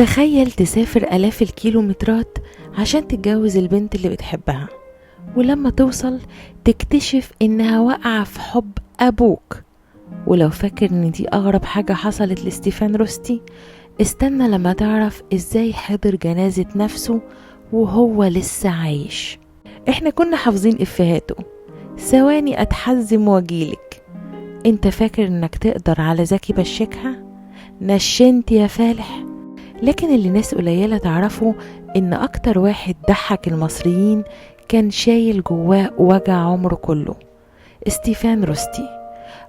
تخيل تسافر آلاف الكيلومترات عشان تتجوز البنت اللي بتحبها، ولما توصل تكتشف إنها واقعة في حب أبوك. ولو فاكر إن دي أغرب حاجة حصلت لستيفان روستي، استنى لما تعرف إزاي حضر جنازة نفسه وهو لسه عايش. إحنا كنا حافظين إفهاته: ثواني أتحزم واجيلك، انت فاكر إنك تقدر على زكي بشكها؟ نشنت يا فالح. لكن اللي ناس قليلة تعرفه إن أكتر واحد ضحك المصريين كان شايل جواه وجع عمره كله: ستيفان روستي،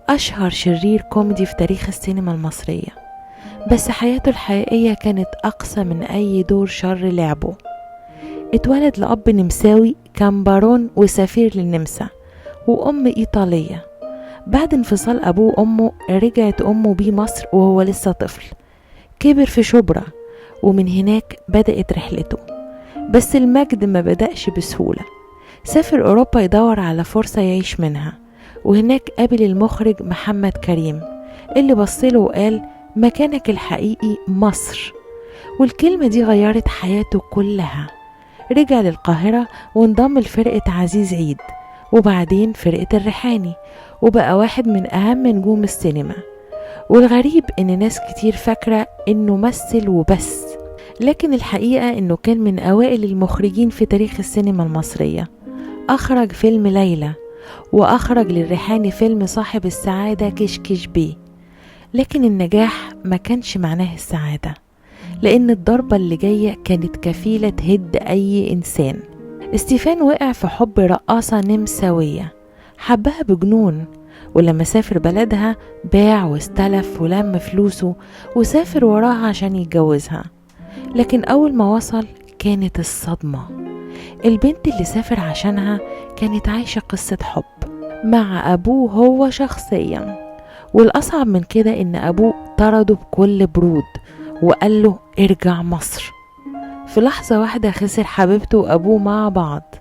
أشهر شرير كوميدي في تاريخ السينما المصرية. بس حياته الحقيقية كانت أقصى من أي دور شر لعبه. اتولد لأب نمساوي كان بارون وسفير للنمسا، وأم إيطالية. بعد انفصال أبوه وأمه رجعت أمه بيه مصر وهو لسه طفل. كبر في شبرا، ومن هناك بدأت رحلته. بس المجد ما بدأش بسهولة. سافر أوروبا يدور على فرصة يعيش منها، وهناك قابل المخرج محمد كريم اللي بصله وقال: مكانك الحقيقي مصر. والكلمة دي غيرت حياته كلها. رجع للقاهرة وانضم لفرقة عزيز عيد، وبعدين فرقة الريحاني، وبقى واحد من أهم نجوم السينما. والغريب إن ناس كتير فاكرة إنه مثل وبس، لكن الحقيقة إنه كان من أوائل المخرجين في تاريخ السينما المصرية. أخرج فيلم ليلى، وأخرج للريحاني فيلم صاحب السعادة كشكش بيه. لكن النجاح ما كانش معناه السعادة، لأن الضربة اللي جاية كانت كفيلة تهد أي إنسان. ستيفان وقع في حب رقاصة نمساوية، حبها بجنون، ولما سافر بلدها باع واستلف ولم فلوسه وسافر وراها عشان يتجوزها. لكن أول ما وصل كانت الصدمة. البنت اللي سافر عشانها كانت عايشة قصة حب مع أبوه هو شخصيا. والأصعب من كده إن أبوه طرده بكل برود وقال له: ارجع مصر. في لحظة واحدة خسر حبيبته وأبوه مع بعض،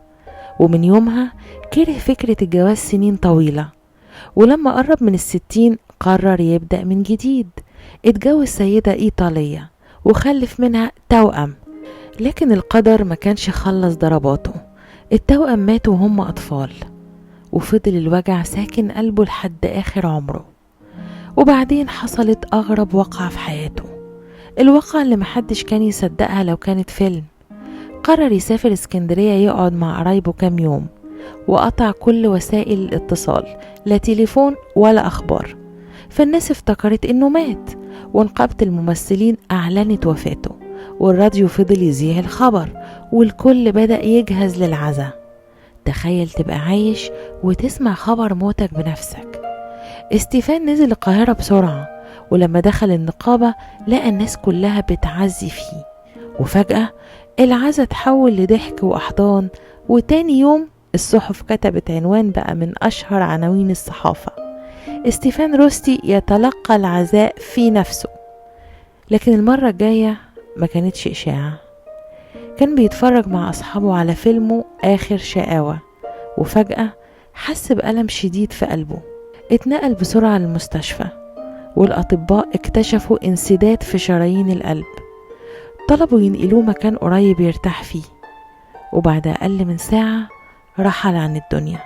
ومن يومها كره فكرة الجواز سنين طويلة. ولما قرب من 60 قرر يبدأ من جديد. اتجوز سيدة إيطالية وخلف منها توأم. لكن القدر ما كانش خلص ضرباته. التوأم ماتوا وهم أطفال، وفضل الوجع ساكن قلبه لحد آخر عمره. وبعدين حصلت أغرب وقعة في حياته، الواقعة اللي محدش كان يصدقها لو كانت فيلم. قرر يسافر اسكندرية يقعد مع قرايبه كام يوم، وقطع كل وسائل الاتصال، لا تليفون ولا أخبار. فالناس افتكرت إنه مات، ونقابة الممثلين أعلنت وفاته، والراديو فضل يذيع الخبر، والكل بدأ يجهز للعزاء. تخيل تبقى عايش وتسمع خبر موتك بنفسك. ستيفان نزل القاهرة بسرعة، ولما دخل النقابة لقى الناس كلها بتعزي فيه. وفجأة العزاء تحول لضحك وأحضان، وتاني يوم الصحف كتبت عنوان بقى من أشهر عناوين الصحافة: ستيفان روستي يتلقى العزاء في نفسه. لكن المرة الجاية ما كانتش إشاعة، كان بيتفرج مع أصحابه على فيلمه آخر شقاوة، وفجأة حس بألم شديد في قلبه. اتنقل بسرعة للمستشفى، والأطباء اكتشفوا انسداد في شرايين القلب. طلبوا ينقلوه مكان قريب يرتاح فيه، وبعد أقل من ساعة رحل عن الدنيا.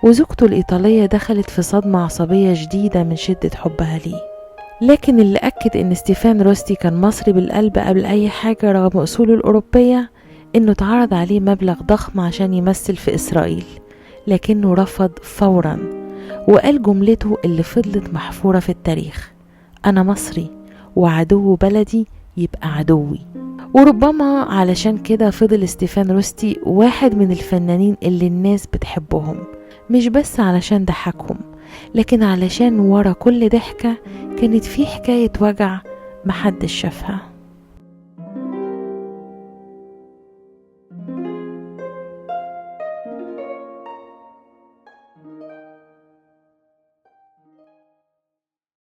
وزوجته الإيطالية دخلت في صدمة عصبية شديدة من شدة حبها ليه. لكن اللي أكد إن ستيفان روستي كان مصري بالقلب قبل أي حاجة رغم أصوله الأوروبية، إنه اتعرض عليه مبلغ ضخم عشان يمثل في إسرائيل، لكنه رفض فورا، وقال جملته اللي فضلت محفورة في التاريخ: أنا مصري، وعدو بلدي يبقى عدوي. وربما علشان كده فضل ستيفان روستي واحد من الفنانين اللي الناس بتحبهم، مش بس علشان ضحكهم، لكن علشان ورا كل ضحكة كانت فيه حكاية وجع محدش شافها.